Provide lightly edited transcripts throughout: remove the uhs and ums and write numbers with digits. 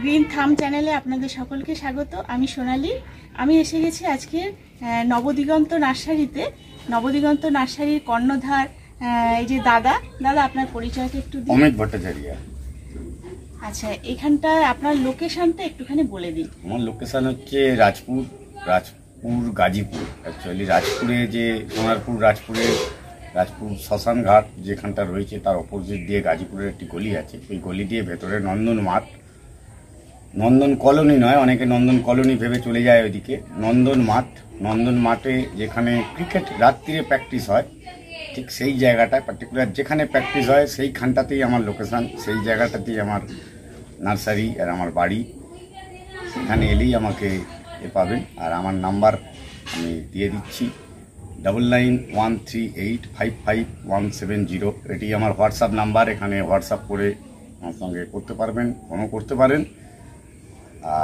Green থাম চ্যানেলে আপনাদের সকলকে স্বাগত। আমি সোনালী। আমি এসে গেছি আজকে নবদিগন্ত নার্সারিতে। নবদিগন্ত নার্সারির কর্ণধার এই যে দাদা আপনার পরিচয়টা একটু দিন। অমিত ভট্টাচার্য। আচ্ছা, এখানটায় আপনার লোকেশনটা একটুখানি বলে দিন। আমার লোকেশন হচ্ছে রাজপুর গাজীপুর। অ্যাকচুয়ালি রাজপুরে যে রাজপুর শ্মশান ঘাট যেখানটা রয়েছে তার অপোজিট দিয়ে গাজীপুরের একটি গলি আছে। ওই গলি দিয়ে ভেতরে নন্দন মাঠ, নন্দন কলোনি নয়, অনেকে নন্দন কলোনি ভেবে চলে যায় ওইদিকে। নন্দন মাঠে যেখানে ক্রিকেট রাত্রিরে প্র্যাকটিস হয়, ঠিক সেই জায়গাটায় পার্টিকুলার যেখানে প্র্যাকটিস হয় সেইখানটাতেই আমার লোকেশান, সেই জায়গাটাতেই আমার নার্সারি আর আমার বাড়ি। সেখানে এলেই আমাকে পাবেন। আর আমার নাম্বার আমি দিয়ে দিচ্ছি 9913855170। এটি আমার হোয়াটসঅ্যাপ নাম্বার। এখানে হোয়াটসঅ্যাপ করে আমার সঙ্গে করতে পারবেন, ফোনও করতে পারেন।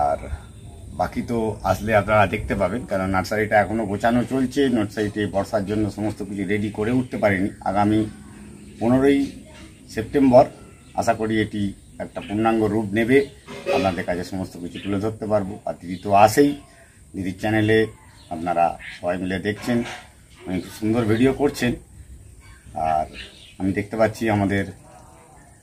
আর বাকি তো আসলে আপনারা দেখতে পাবেন, কারণ নার্সারিটা এখনও গোছানো চলছে। নার্সারিতে বর্ষার জন্য সমস্ত কিছু রেডি করে উঠতে পারিনি। আগামী 15ই সেপ্টেম্বর আশা করি এটি একটা পূর্ণাঙ্গ রূপ নেবে, আপনাদের কাছে সমস্ত কিছু তুলে ধরতে পারবো। আর দিদি তো আসেই, দিদির চ্যানেলে আপনারা সবাই মিলে দেখছেন, অনেক সুন্দর ভিডিও করছেন। আর আমি দেখতে পাচ্ছি আমাদের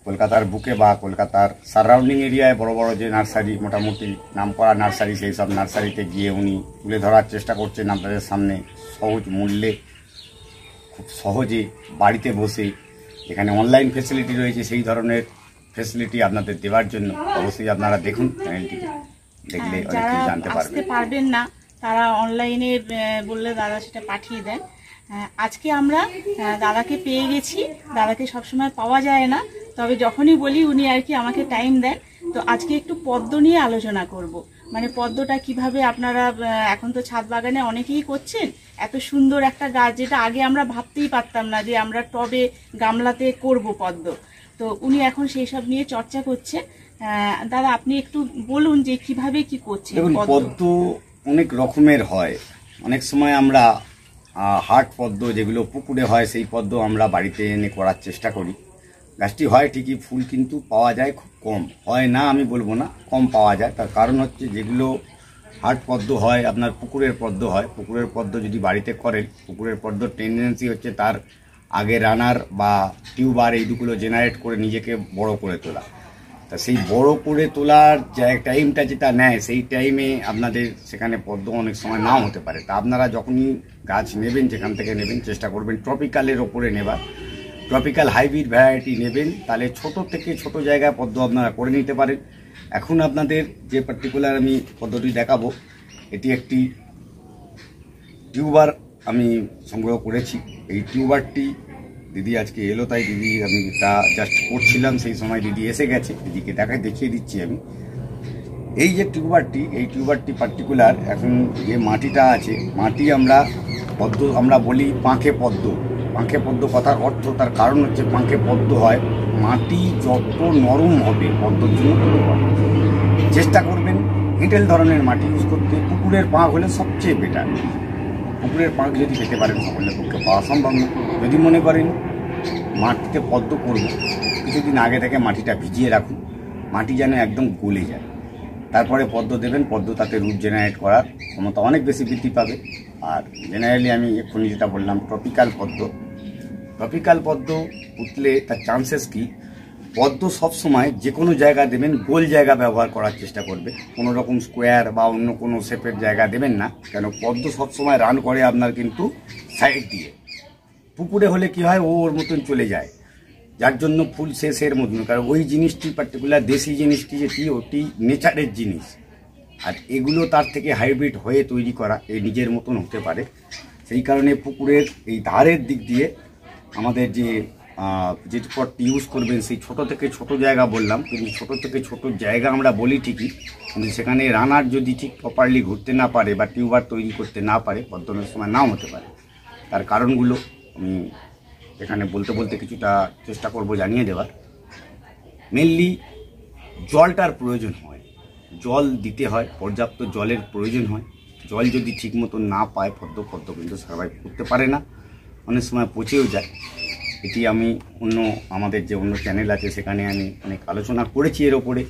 কলকাতার বুকে বা কলকাতার সারাউন্ডিং এরিয়ায় বড় বড় যে নার্সারি, মোটামুটি নামকরা নার্সারি, সেই সব নার্সারিতে গিয়ে উনি তুলে ধরার চেষ্টা করছেন আপনাদের সামনে সহজ মূল্যে, খুব সহজে বাড়িতে বসে। এখানে অনলাইন ফেসিলিটি রয়েছে, সেই ধরনের ফেসিলিটি আপনাদের দেওয়ার জন্য অবশ্যই আপনারা দেখুন চ্যানেলটিকে, দেখলে অনেক কিছু জানতে পারবেন না তারা অনলাইনে বললে দাদা সেটা পাঠিয়ে দেন। আজকে আমরা দাদাকে পেয়ে গেছি। দাদাকে সবসময় পাওয়া যায় না, তবে যখনই বলি উনি আর কি আমাকে টাইম দেন। তো আজকে একটু পদ্ম নিয়ে আলোচনা করব। মানে পদ্মটা কিভাবে আপনারা, এখন তো ছাদ বাগানে অনেকেই করছেন, এত সুন্দর একটা গাছ যেটা আগে আমরা ভাবতেই পারতাম না যে আমরা টবে গামলাতে করব পদ্ম। তো উনি এখন সেই সব নিয়ে চর্চা করছেন। দাদা আপনি একটু বলুন যে কিভাবে কি করছেন। পদ্ম অনেক রকমের হয়। অনেক সময় আমরা হাট পদ্ম যেগুলো পুকুরে হয় সেই পদ্ম আমরা বাড়িতে এনে করার চেষ্টা করি। গাছটি হয় ঠিকই, ফুল কিন্তু পাওয়া যায় খুব কম। হয় না আমি বলবো না, কম পাওয়া যায়। তার কারণ হচ্ছে যেগুলো হাট পদ্ম হয়, আপনার পুকুরের পদ্ম হয়, পুকুরের পদ্ম যদি বাড়িতে করেন, পুকুরের পদ্ম টেন্ডেন্সি হচ্ছে তার আগে রানার বা টিউবার এইগুলো জেনারেট করে নিজেকে বড় করে তোলা। তা সেই বড় করে তোলার টাইমটা যেটা নেয়, সেই টাইমে আপনাদের সেখানে পদ্ম অনেক সময় নাও হতে পারে। তা আপনারা যখনই গাছ নেবেন, যেখান থেকে নেবেন চেষ্টা করবেন ট্রপিক্যালের ওপরে নেবার, ট্রপিক্যাল হাইব্রিড ভ্যারাইটি নেবেন। তাহলে ছোট থেকে ছোট জায়গায় পদ্ম আপনারা করে নিতে পারেন। এখন আপনাদের যে পার্টিকুলার আমি পদ্মটি দেখাবো, এটি একটি টিউবার আমি সংগ্রহ করেছি। এই টিউবারটি দিদি আজকে এলো, তাই দিদি আমি তা জাস্ট করছিলাম, সেই সময় দিদি এসে গেছে। দিদিকে দেখিয়ে দিচ্ছি আমি। এই যে টিউবারটি, এই টিউবারটি পার্টিকুলার এখন যে মাটিটা আছে, মাটি আমরা বলি পাঁখে পদ্ম। পাঁখে পদ্ম কথার অর্থ, তার কারণ হচ্ছে পাঁখে পদ্ম হয় মাটি যত নরম হবে পদ্মর জন্য তত ভালো। চেষ্টা করবেন হিটেল ধরনের মাটি ইউজ করতে। পুকুরের পাঁক হলে সবচেয়ে বেটার। পুকুরের পাঁক যদি পেতে পারেন সকলের পক্ষে পাওয়া সম্ভব না। যদি মনে করেন মাটিতে পদ্ম করব, কিছুদিন আগে থেকে মাটিটা ভিজিয়ে রাখুন, মাটি যেন একদম গলে যায়, তারপরে পদ্ম দেবেন। পদ্ম তাতে রুট জেনারেট করার ক্ষমতা অনেক বেশি বৃদ্ধি পাবে। আর জেনারেলি আমি এক্ষুনি যেটা বললাম ট্রপিক্যাল পদ্ম পুতলে তার চান্সেস কি, পদ্ম সবসময় যে কোনো জায়গা দেবেন গোল জায়গা ব্যবহার করার চেষ্টা করবে, কোনো রকম স্কোয়ার বা অন্য কোনো শেপের জায়গা দেবেন না। কেন পদ্ম সবসময় রান করে আপনার কিন্তু সাইড দিয়ে। পুকুরে হলে কি হয়, ওর মতন চলে যায়, যার জন্য ফুল শেষের মতন। কারণ ওই জিনিসটি পার্টিকুলার দেশি জিনিসটি যেটি, ওটি নেচারের জিনিস। আর এগুলো তার থেকে হাইব্রিড হয়ে তৈরি করা, এই নিজের মতন হতে পারে। সেই কারণে পুকুরের এই ধারের দিক দিয়ে আমাদের যে পটটি ইউজ করবেন, সেই ছোট থেকে ছোট জায়গা বললাম, কিন্তু ছোট থেকে ছোট জায়গা আমরা বলি ঠিকই, কিন্তু সেখানে রানার যদি ঠিক প্রপারলি ঘুরতে না পারে বা টিউবার তৈরি করতে না পারে, পদ্মের সময় নাও হতে পারে। তার কারণগুলো আমি এখানে বলতে কিছুটা চেষ্টা করব জানিয়ে দেওয়ার। মেনলি জলটার প্রয়োজন হয়, জল দিতে হয়, পর্যাপ্ত জলের প্রয়োজন হয়। জল যদি ঠিক মতো না পায় পদ্ম কিন্তু সার্ভাইভ করতে পারে না, অনেক সময় পচেও যায়। এটি আমি আমাদের যে অন্য চ্যানেল আছে সেখানে আমি অনেক আলোচনা করেছি এর ওপরে।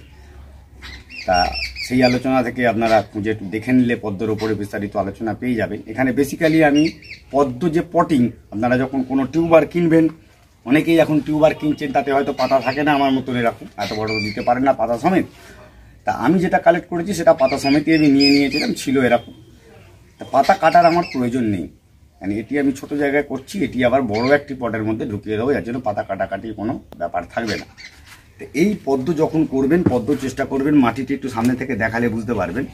তা সেই আলোচনা থেকে আপনারা খুঁজে একটু দেখে নিলে পদ্মর উপরে বিস্তারিত আলোচনা পেয়ে যাবেন। এখানে বেসিক্যালি আমি পদ্ম যে পটিং, আপনারা যখন কোনো টিউবার কিনবেন, অনেকেই এখন টিউবার কিনছেন তাতে হয়তো পাতা থাকে না, আমার মতন এরকম এত বড় দিতে পারেন না পাতা সমেত। তা আমি যেটা কালেক্ট করেছি সেটা পাতা সমেতই আমি নিয়েছিলাম, ছিল এরকম। তা পাতা কাটার আমার প্রয়োজন নেই, মানে এটি আমি ছোট জায়গায় করছি, এটি আবার বড় একটি পটের মধ্যে ঢুকিয়ে দেবো, যার জন্য পাতা কাটাকাটির কোনো ব্যাপার থাকবে না। তো এই পদ্ম যখন করবেন, পদ্ম চেষ্টা করবেন মাটিটি একটু সামনে থেকে দেখালে বুঝতে পারবেন।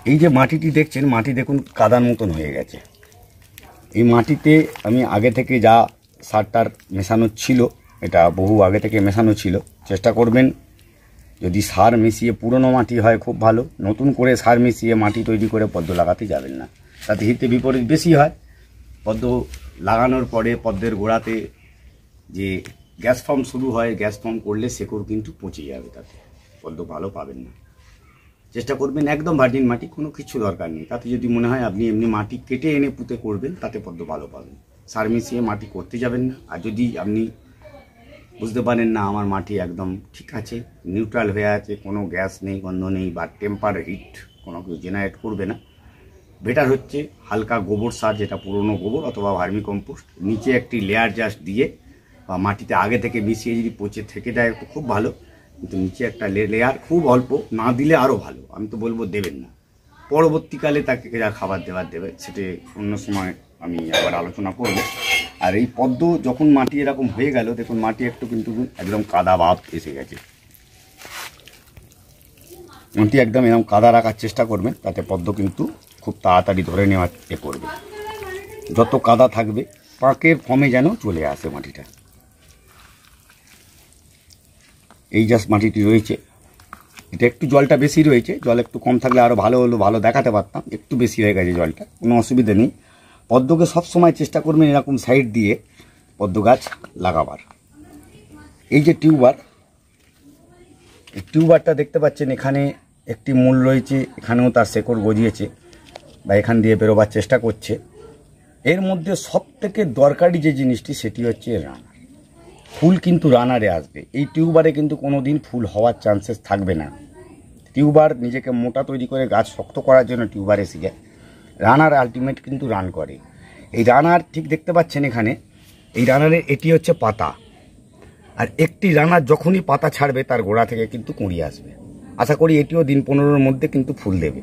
এই যে মাটিটি দেখছেন, মাটি দেখুন কাদার মতন হয়ে গেছে। এই মাটিতে আমি আগে থেকে যা সারটার মেশানো ছিল, এটা বহু আগে থেকে মেশানো ছিল, চেষ্টা করবেন যদি সার মিশিয়ে পুরনো মাটি হয় খুব ভালো, নতুন করে সার মিশিয়ে মাটি তৈরি করে পদ্ম লাগাতে যাবেন না, তাতে হিতে বিপরীত বেশি হয়। পদ্ম লাগানোর পরে পদ্মের গোড়াতে যে গ্যাস ফর্ম শুরু হয়, গ্যাস ফর্ম করলে শেকড় কিন্তু পচে যাবে, তাতে পদ্ম ভালো পাবেন না। চেষ্টা করবেন একদম ভার্জিন মাটি, কোনো কিছু দরকার নেই। তাতে যদি মনে হয় আপনি এমনি মাটি কেটে এনে পুঁতে করবেন, তাতে পদ্ম ভালো পাবেন। সার মিশিয়ে মাটি করতে যাবেন না। আর যদি আপনি বুঝতে পারেন না আমার মাটি একদম ঠিক আছে, নিউট্রাল হয়ে আছে, কোনো গ্যাস নেই, গন্ধ নেই, বা টেম্পার হিট কোনো কিছু জেনারেট করবে না, বেটার হচ্ছে হালকা গোবর সার, যেটা পুরনো গোবর অথবা ভার্মি কম্পোস্ট, নিচে একটি লেয়ার জাস্ট দিয়ে বা মাটিতে আগে থেকে মিশিয়ে যদি পচে থেকে যায় একটু খুব ভালো, কিন্তু নিচে একটা লেয়ার খুব অল্প না দিলে আরও ভালো। আমি তো বলবো দেবেন না, পরবর্তীকালে তাকে যা খাবার দেবে সেটা অন্য সময় আমি আবার আলোচনা করব। আর এই পদ্ম যখন মাটি এরকম হয়ে গেল, দেখুন মাটি একটু কিন্তু একদম কাদা ভাব এসে গেছে। মাটি একদম এরকম কাদা রাখার চেষ্টা করবেন, তাতে পদ্ম কিন্তু খুব তাড়াতাড়ি ধরে নেওয়ার করবে। যত কাদা থাকবে পাঁকের ফর্মে যেন চলে আসে মাটিটা। এই জাস্ট মাটিটি রয়েছে, এটা একটু জলটা বেশি রয়েছে, জল একটু কম থাকলে আরও ভালো হলো, ভালো দেখাতে পারতাম, একটু বেশি হয়ে গেছে জলটা, কোনো অসুবিধা নেই। পদ্মকে সবসময় চেষ্টা করবেন এরকম সাইড দিয়ে পদ্ম গাছ লাগাবার। এই যে টিউবার, এই টিউবারটা দেখতে পাচ্ছেন, এখানে একটি মূল রয়েছে, এখানেও তার শেকড় গজিয়েছে বা এখান দিয়ে বেরোবার চেষ্টা করছে। এর মধ্যে সবথেকে দরকারি যে জিনিসটি সেটি হচ্ছে রানার। ফুল কিন্তু রানারে আসবে, এই টিউবারে কিন্তু কোনো দিন ফুল হওয়ার চান্সেস থাকবে না। টিউবার নিজেকে মোটা তৈরি করে গাছ শক্ত করার জন্য টিউবার এসে যায়, রানার আলটিমেট কিন্তু রান করে। এই রানার ঠিক দেখতে পাচ্ছেন এখানে, এই রানারের এটি হচ্ছে পাতা, আর একটি রানার যখনই পাতা ছাড়বে তার গোড়া থেকে কিন্তু কুঁড়ি আসবে। আশা করি এটিও দিন 15-র মধ্যে কিন্তু ফুল দেবে।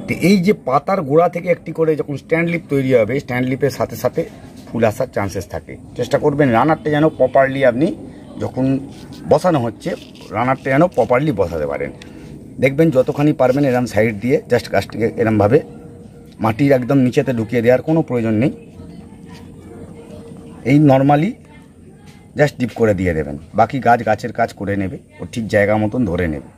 তো এই যে পাতার গোড়া থেকে একটি করে যখন স্ট্যান্ড লিপ তৈরি হবে, স্ট্যান্ড লিপের সাথে সাথে ফুল আসার চান্সেস থাকে। চেষ্টা করবেন রানারটা যেন প্রপারলি আপনি যখন বসানো হচ্ছে, রানারটা যেন প্রপারলি বসাতে পারেন। দেখবেন যতখানি পারবেন এরম সাইড দিয়ে জাস্ট গাছটিকে এরমভাবে মাটির একদম নিচেতে ঢুকিয়ে দেওয়ার কোনো প্রয়োজন নেই, এই নর্মালি জাস্ট ডিপ করে দিয়ে দেবেন, বাকি গাছ গাছের কাজ করে নেবে, ও ঠিক জায়গা মতন ধরে নেবে।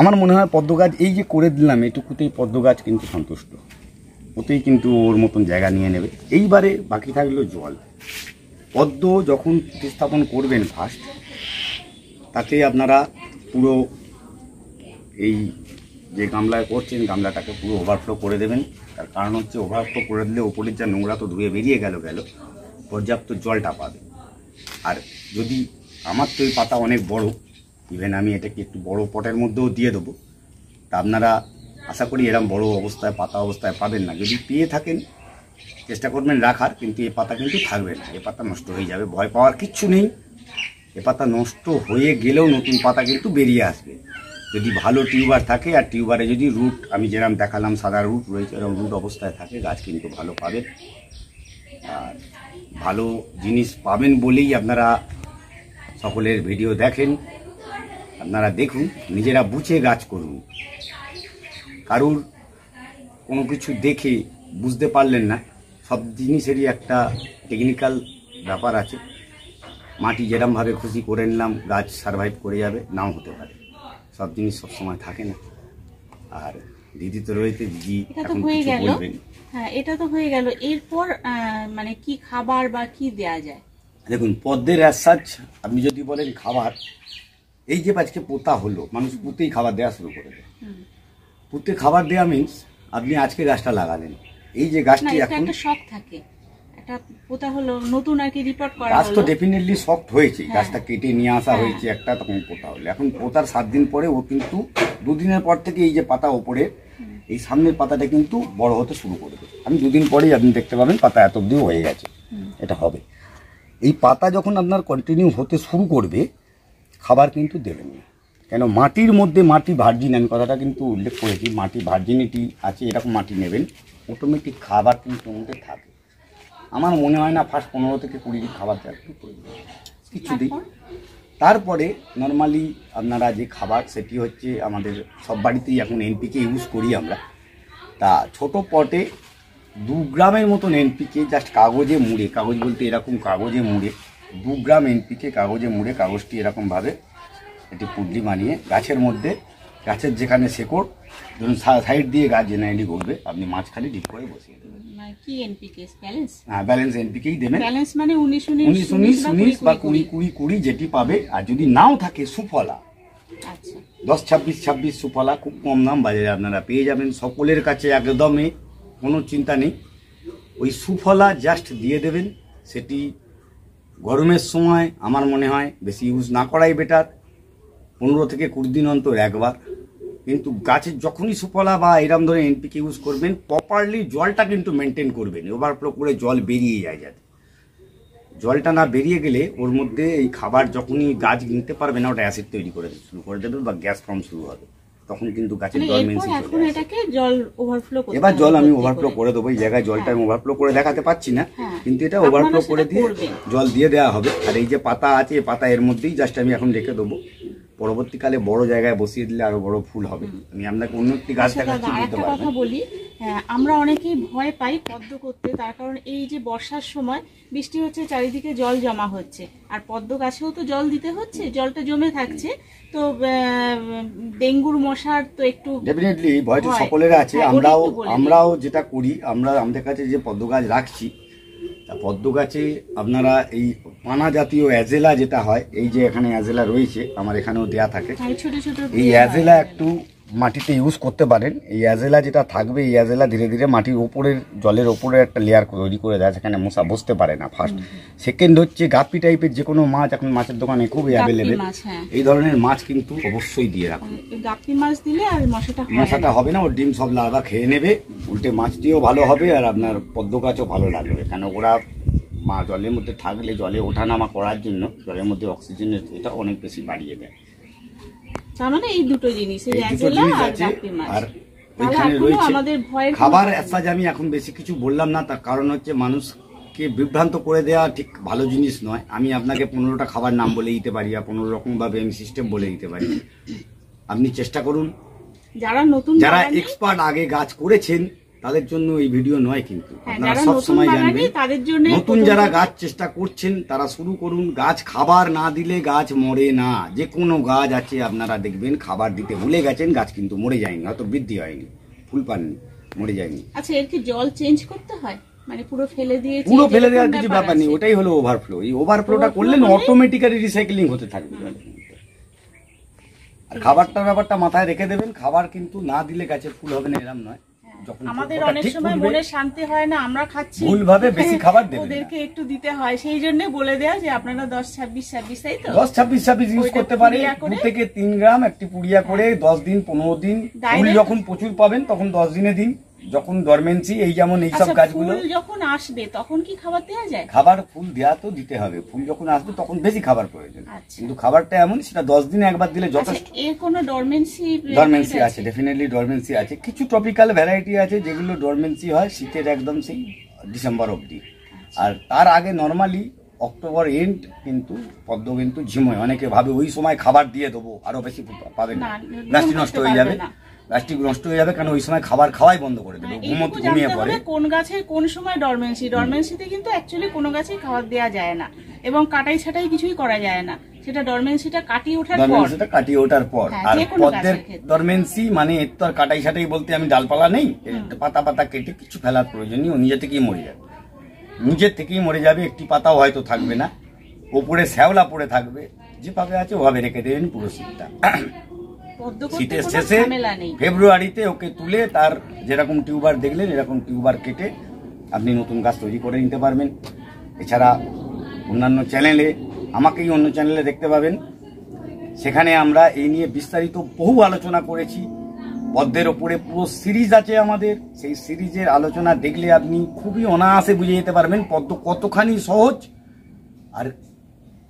আমার মনে হয় পদ্ম গাছ এই যে করে দিলাম, এটুকুতেই পদ্ম গাছ কিন্তু সন্তুষ্ট, ওতেই কিন্তু ওর মতন জায়গা নিয়ে নেবে। এইবারে বাকি থাকলো জল। পদ্ম যখন প্রতিস্থাপন করবেন ফার্স্ট, তাতে আপনারা পুরো এই যে গামলায় করছেন, গামলাটাকে পুরো ওভারফ্লো করে দেবেন। তার কারণ হচ্ছে ওভারফ্লো করে দিলে ওপরের যা নোংরা তো ধুয়ে বেরিয়ে গেল, পর্যাপ্ত জলটা পাবে। আর যদি আমার তো এই পাতা অনেক বড়, ইভেন আমি এটাকে একটু বড় পটের মধ্যেও দিয়ে দেবো, তা আপনারা আশা করি এরকম বড় অবস্থায় পাতা অবস্থায় পাবেন না। যদি পেয়ে থাকেন চেষ্টা করবেন রাখার, কিন্তু এ পাতা কিন্তু থাকবে না, এ পাতা নষ্ট হয়ে যাবে, ভয় পাওয়ার কিচ্ছু নেই। এ পাতা নষ্ট হয়ে গেলেও নতুন পাতা কিন্তু বেরিয়ে আসবে যদি ভালো টিউবার থাকে। আর টিউবারে যদি রুট আমি যেরকম দেখালাম সাদা রুট রয়েছে, এরকম রুট অবস্থায় থাকে, গাছ কিন্তু ভালো পাবেন। আর ভালো জিনিস পাবেন বলেই আপনারা সকলের ভিডিও দেখেন। আপনারা দেখুন, নিজেরা বুঝে গাছ করুন। কারুর কোনো কিছু দেখে বুঝতে পারলেন না, সব জিনিসেরই একটা টেকনিক্যাল ব্যাপার আছে। মাটি যেরকমভাবে খুশি করে নিলাম গাছ সারভাইভ করে যাবে, নাও হতে পারে, সব জিনিস সবসময় থাকে না। আর দিদি তো রয়েছে, দিদি এখন কিছু বলবেন। হ্যাঁ, এটা তো হয়ে গেল। এরপর মানে কি খাবার বা কি দেয়া যায়? দেখুন, পদ্মের অ্যাজ আপনি যদি বলেন খাবার, এই যে আজকে পোতা হলো, মানুষ পুঁতেই খাবার দেওয়া শুরু করে দেয়। পুঁতে খাবার দেওয়া মিনস আপনি আজকে গাছটা লাগালেন, এই যে গাছটি এখন একটা শখ থাকে, একটা পোতা হলো, নতুন আর কি রিপোর্ট করা গাছ তো হলো। ডেফিনেটলি সফট হয়েছে, হ্যাঁ। গাছটা কেটে নিয়ে আসা হ্যাঁ। হয়েছে একটা, তখন পোতা হলো। এখন পোতার 7 দিন পরে ও কিন্তু 2 দিনের পর থেকে এই যে পাতা ওপরে, এই সামনের পাতাটা কিন্তু বড় হতে শুরু করবে। আমি 2 দিন পরেই আপনি দেখতে পাবেন পাতা এত অব্দিও হয়ে গেছে, এটা হবে। এই পাতা যখন আপনার কন্টিনিউ হতে শুরু করবে, খাবার কিন্তু দেবেন না। কেন মাটির মধ্যে, মাটি ভার্জিন, আমি কথাটা কিন্তু উল্লেখ করেছি, মাটি ভার্জিনিটি আছে, এরকম মাটি নেবেন, অটোমেটিক খাবার কিন্তু মধ্যে থাকে। আমার মনে হয় না ফার্স্ট 15 থেকে 20 দিন খাবার দেওয়ার একটু প্রয়োজন, কিছু দিন। তারপরে নর্মালি আপনারা যে খাবার, সেটি হচ্ছে আমাদের সব বাড়িতেই এখন এনপিকে ইউজ করি আমরা। তা ছোট পটে 2 গ্রামের মতন এনপিকে জাস্ট কাগজে মুড়ে, কাগজ বলতে এরকম কাগজে মুড়ে, 2 গ্রাম এনপিকে কাগজে মুড়ে, কাগজটি এরকমভাবে এটি পুডলি বানিয়ে গাছের মধ্যে, গাছের যেখানে শেকড়, ধরুন সাইড দিয়ে গাছ জেনারেলি ঘুরবে, আপনি মাঝখানে ডিপ করে বসিয়ে দেবেন। কি এনপিকে ব্যালেন্স? হ্যাঁ, ব্যালেন্স এনপিকেই দেবেন। ব্যালেন্স মানে 19 বা 20 যেটি পাবে। আর যদি নাও থাকে সুফলা, আচ্ছা 10-26 সুফলা, খুব কম দাম বাজারে আপনারা পেয়ে যাবেন, সকলের কাছে একদমই কোনো চিন্তা নেই। ওই সুফলা জাস্ট দিয়ে দেবেন। সেটি গরমের সময় আমার মনে হয় বেশি ইউজ না করাই বেটার, 15 থেকে 20 দিন অন্তর একবার। কিন্তু গাছের যখনই সুফলা বা এরম ধরে এনপিকে ইউজ করবেন, প্রপারলি জলটা কিন্তু মেনটেন করবেন, ওভারফ্লো করে জল বেরিয়ে যায় যাতে। জলটা না বেরিয়ে গেলে ওর মধ্যে এই খাবার যখনই গাছ নিতে পারবে না, ওটা অ্যাসিড তৈরি করে শুরু করে দেবে বা গ্যাস ফর্ম শুরু হবে, তখন কিন্তু গাছের ডরমেন্সি চলে এখন আসে। এটাকে জল ওভারফ্লো করতে এবার জল আমি হবে ওভারফ্লো করে দেবো, এই জায়গায় জলটা আমি ওভারফ্লো করে দেখাতে পাচ্ছি না, হ্যাঁ। কিন্তু এটা আপনারা ওভারফ্লো সেটা করে দিয়ে করবেন। জল দিয়ে দেওয়া হবে। আর এই যে পাতা আছে, এই পাতা এর মধ্যেই জাস্ট আমি এখন রেখে দেবো, পরবর্তীকালে বড় জায়গায় বসিয়ে দিলে আরো বড় ফুল হবে। আমি আপনাকে অন্য একটি গাছ আচ্ছা দেখাচ্ছি, দাদা, বুঝতে আরেকটা পারবেন। কথা বলি, আমরা অনেকেই ভয় পাই পদ্ম করতে, তার কারণ এই যে বর্ষার সময় বৃষ্টি হচ্ছে, চারিদিকে জল জমা হচ্ছে, আর পদ্ম গাছেও তো জল দিতে হচ্ছে, জলটা জমে থাকছে, তো ডেঙ্গুর মশার তো একটু ডেফিনেটলি ভয়টা হয়। সকলের আছে। হ্যাঁ, ওটা একটু বলে দিন। আমরাও যেটা করি, আমরা আমাদের কাছে যে পদ্ম গাছ রাখছি, তা পদ্ম গাছে আপনারা এই পানা জাতীয় অ্যাজেলা যেটা হয়, এই যে এখানে অ্যাজেলা রয়েছে, আমার এখানেও দেয়া থাকে, ছোট ছোট এই অ্যাজেলা একটু মাটিতে ইউজ করতে পারেন। এই অ্যাজেলা যেটা থাকবে, এই অ্যাজেলা ধীরে ধীরে মাটির উপরের, জলের ওপরে একটা লেয়ার তৈরি করে দেয়, সেখানে মশা বসতে পারে না ফার্স্ট। সেকেন্ড হচ্ছে গাপ্পি টাইপের যে কোনো মাছ এখন মাছের দোকানে খুবই অ্যাভেলেবেল, মাছ, হ্যাঁ। এই ধরনের মাছ কিন্তু অবশ্যই দিয়ে রাখুন। গাপ্পি মাছ দিলে আর মশাটা হয় না। মশাটা হবে না, ওর ডিম সব লার্ভা খেয়ে নেবে, উল্টে মাছটিও ভালো হবে আর আপনার পদ্ম গাছও ভালো লাগবে। কেন ওরা জলের মধ্যে থাকলে, জলে ওঠানামা করার জন্য জলের মধ্যে অক্সিজেনের এটা অনেক বেশি বাড়িয়ে দেয়। তার মানে এই দুটো জিনিস, এই এই দুটো অ্যাজেলা জিনিস আর আছে। গাপ্পি মাছ। আর তাহলে ওইখানে এখনো রয়েছে আমাদের ভয়ের কোনো খাবার। কারণ অ্যাসাজ আমি এখন বেশি কিছু বললাম না, তার কারণ হচ্ছে মানুষকে বিভ্রান্ত করে দেওয়া ঠিক ভালো জিনিস নয়। আমি আপনাকে 15টা খাবার নাম বলে দিতে পারি, আর 15 রকম ভাবে আমি সিস্টেম বলে দিতে পারি। আপনি চেষ্টা করুন, যারা নতুন যারা বাগানি, এক্সপার্ট আগে গাছ করেছেন তাদের জন্য এই ভিডিও নয়, কিন্তু হ্যাঁ, আপনারা যারা সব নতুন সময় বাগানি, জানবেন। তাদের জন্য নতুন যারা গাছ চেষ্টা করছেন তারা শুরু করুন। গাছ খাবার না দিলে গাছ মরে না। যে কোনো গাছ আছে আপনারা দেখবেন খাবার দিতে ভুলে গেছেন, গাছ কিন্তু মরে যায়নি, হয়তো বৃদ্ধি হয়নি, ফুল পাননি, মরে যায়নি। আচ্ছা, এর কি জল চেঞ্জ করতে হয়? মানে পুরো ফেলে দিয়েছি, পুরো ফেলে দেওয়ার কিছু ব্যাপার নেই, ওটাই হলো ওভারফ্লো। এই ওভারফ্লোটা করলে অটোমেটিক্যালি রিসাইক্লিং হতে থাকবে জলের মধ্যে। আর খাবারটার ব্যাপারটা মাথায় রেখে দেবেন, খাবার কিন্তু না দিলে গাছের ফুল হবে না, এরম নয়। যখন আমাদের ফুলটা অনেক ঠিক সময় ফুটবে, মনে শান্তি হয় না, আমরা খাচ্ছি ভুলভাবে বেশি খাবার দেবেন না। ওদেরকে একটু দিতে হয়, সেই জন্য বলে দেয়া যে আপনারা 10-26-26, তাই তো 10-26 ইউজ ওইটা করতে পারে। পুড়িয়া করে, 2 থেকে 3 গ্রাম একটি পুড়িয়া করে 10 দিন 15 দিন। ফুল Direct- যখন প্রচুর পাবেন তখন 10 দিনে দিন, যখন ডরমেন্সি, এই যেমন এইসব আচ্ছা, গাছগুলো ফুল যখন আসবে তখন কি খাবার দেওয়া যায়? খাবার, ফুল দেওয়া তো দিতে হবে। ফুল যখন আসবে তখন বেশি খাবার প্রয়োজন, আচ্ছা। কিন্তু খাবারটা এমন, সেটা 10 দিনে একবার দিলে আচ্ছা, যথেষ্ট। এর কোনো ডরমেন্সি ডরমেন্সি আছে, ডেফিনেটলি ডরমেন্সি আছে। কিছু ট্রপিক্যাল ভ্যারাইটি আছে যেগুলো ডরমেন্সি হয় শীতের একদম সেই ডিসেম্বর অবধি। আর তার আগে নর্মালি অক্টোবর এন্ড কিন্তু পদ্ম কিন্তু ঝিমোয়। অনেকে ভাবে ওই সময় খাবার দিয়ে দেবো, আরো বেশি পাবেন না, না, গাছটি করতে নষ্ট হয়ে যাবে। পারবে না। গাছটি নষ্ট হয়ে যাবে, কারণ ওই সময় খাবার খাওয়াই বন্ধ করে দেবে, এইটুকু ঘুমিয়ে জানতে পড়ে। হবে কোন গাছের কোন সময় ডরমেন্সিতে কিন্তু অ্যাকচুয়ালি কোনো গাছেই খাবার দেওয়া যায় না, এবং কাটাই ছাটাই কিছুই করা যায় না, সেটা ডরমেন্সিটা কাটিয়ে ওঠার পর। ডরমেন্সিটা কাটিয়ে ওঠার পর। হ্যাঁ, আর যে কোনো পদ্মের গাছের ক্ষেত্রে। ডরমেন্সি মানে এর তো আর কাটাই ছাটাই বলতে আমি ডালপালা নেই, পাতা পাতা কেটে কিছু ফেলার প্রয়োজন নেই, ও নিজে থেকেই মরে যাবে, নিজের থেকেই মরে যাবে। একটি পাতাও হয়তো থাকবে না, ওপরে শ্যাওলা পড়ে থাকবে, যেভাবে আছে ওভাবে রেখে দেবেন পুরো শীতটা। পদ্ম করতে শীতের কোনো শেষে ঝামেলা নেই। ফেব্রুয়ারিতে ওকে তুলে তার যেরকম টিউবার দেখলেন এরকম টিউবার কেটে আপনি নতুন গাছ তৈরি করে নিতে পারবেন। এছাড়া অন্যান্য চ্যানেলে, আমাকেই অন্য চ্যানেলে দেখতে পাবেন, সেখানে আমরা এই নিয়ে বিস্তারিত বহু আলোচনা করেছি। পদ্মের ওপরে পুরো সিরিজ আছে আমাদের, সেই সিরিজের আলোচনা দেখলে আপনি খুবই অনায়াসে বুঝে যেতে পারবেন পদ্ম কতখানি সহজ আর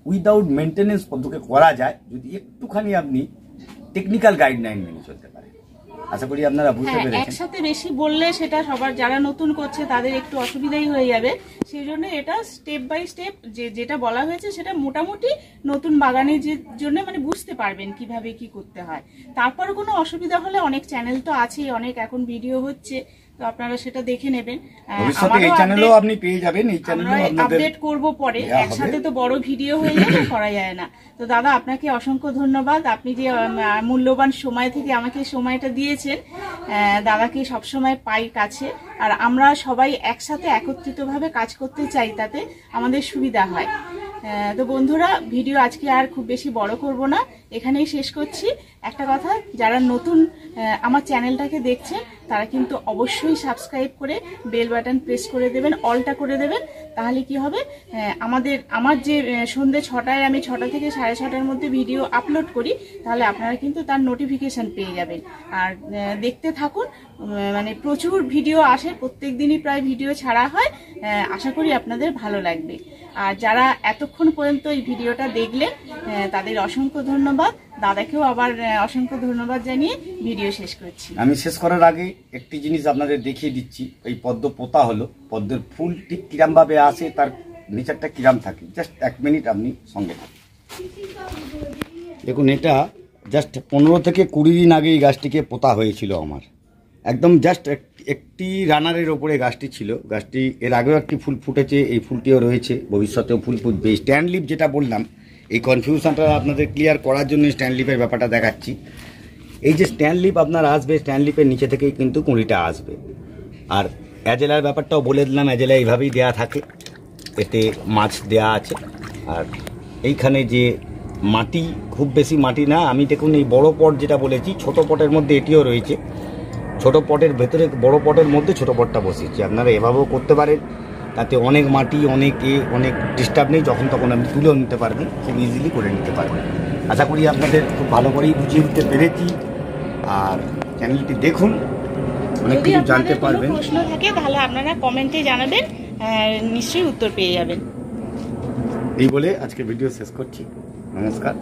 উইদাউট মেনটেনেন্স পদ্মকে করা যায় যদি একটুখানি আপনি টেকনিক্যাল গাইডলাইন মেনে চলতে পারেন। আশা করি আপনারা বুঝতে পেরেছেন। একসাথে বেশি বললে সেটা সবার যারা নতুন করছে তাদের একটু অসুবিধাই হয়ে যাবে, সেই জন্য এটা স্টেপ বাই স্টেপ যেটা বলা হয়েছে সেটা মোটামুটি নতুন বাগানের জন্য মানে বুঝতে পারবেন কিভাবে কি করতে হয়। তারপর কোনো অসুবিধা হলে অনেক চ্যানেল তো আছেই, অনেক এখন ভিডিও হচ্ছে, তো আপনারা সেটা দেখে নেবেন। ভবিষ্যতে এই চ্যানেলও আপনি পেয়ে যাবেন, এই চ্যানেলও আপনাদের আপডেট করব পরে, একসাথে তো বড় ভিডিও হয়ে যাবে, করা যায় না। তো দাদা আপনাকে অসংখ্য ধন্যবাদ, আপনি যে মূল্যবান সময় থেকে আমাকে সময়টা দিয়েছেন। দাদাকে সবসময় পাই কাছে, আর আমরা সবাই একসাথে একত্রিতভাবে কাজ করতে চাই, তাতে আমাদের সুবিধা হয়। তো বন্ধুরা, ভিডিও আজকে আর খুব বেশি বড় করব না, এখানেই শেষ করছি। একটা কথা, যারা নতুন আমার চ্যানেলটাকে দেখছেন তারা কিন্তু অবশ্যই সাবস্ক্রাইব করে বেল বাটন প্রেস করে দেবেন, অলটা করে দেবেন। তাহলে কি হবে, আমার যে সন্ধ্যে 6টায় আমি 6টা থেকে 6:30টার মধ্যে ভিডিও আপলোড করি, তাহলে আপনারা কিন্তু তার নোটিফিকেশন পেয়ে যাবেন। আর দেখতে থাকুন, মানে প্রচুর ভিডিও আসে, প্রত্যেক দিনই প্রায় ভিডিও ছাড়া হয়। আশা করি আপনাদের ভালো লাগবে। আর যারা এতক্ষণ পর্যন্ত এই ভিডিওটা দেখলেন তাদের অসংখ্য ধন্যবাদ। দাদাকেও আবার অসংখ্য ধন্যবাদ জানিয়ে ভিডিও শেষ করছি। আমি শেষ করার আগে একটি জিনিস আপনাদের দেখিয়ে দিচ্ছি। এই পদ্ম পোতা হলো, পদ্মের ফুল ঠিক কিরাম ভাবে আসে, তার নেচারটা কিরাম থাকে। জাস্ট 1 মিনিট আপনি সঙ্গে থাকুন। দেখুন, এটা জাস্ট 15 থেকে 20 দিন আগে এই গাছটিকে পোতা হয়েছিল আমার। একদম জাস্ট একটি রানারের ওপরে গাছটি ছিল। গাছটি এর আগেও একটি ফুল ফুটেছে, এই ফুলটিও রয়েছে, ভবিষ্যতেও ফুল ফুটবে। স্ট্যান্ড লিফ যেটা বললাম, এই কনফিউশনটা আপনাদের ক্লিয়ার করার জন্য স্ট্যান্ড লিফের ব্যাপারটা দেখাচ্ছি। এই যে স্ট্যান্ড লিফ আপনার আসবে, স্ট্যান্ড লিফের নিচে থেকেই কিন্তু কুঁড়িটা আসবে। আর অ্যাজেলার ব্যাপারটাও বলে দিলাম, অ্যাজেলা এইভাবেই দেওয়া থাকে, এতে মাছ দেয়া আছে। আর এইখানে যে মাটি, খুব বেশি মাটি না, আমি দেখুন এই বড় পট যেটা বলেছি, ছোট পটের মধ্যে এটিও রয়েছে। ছোট পটের ভেতরে বড় পটের মধ্যে ছোট পটটা বসিয়েছি। আপনারা এভাবেও করতে পারেন, তাতে অনেক মাটি অনেক ডিস্টার্ব নেই, যখন তখন আপনি তুলেও নিতে পারবেন, খুব ইজিলি করে নিতে পারবেন। আশা করি আপনাদের খুব ভালো করেই বুঝিয়ে দিতে পেরেছি। আর চ্যানেলটি দেখুন, অনেক কিছু জানতে পারবেন। প্রশ্ন থাকে তাহলে আপনারা কমেন্টে জানাবেন, নিশ্চয়ই উত্তর পেয়ে যাবেন। এই বলে আজকে ভিডিও শেষ করছি। নমস্কার।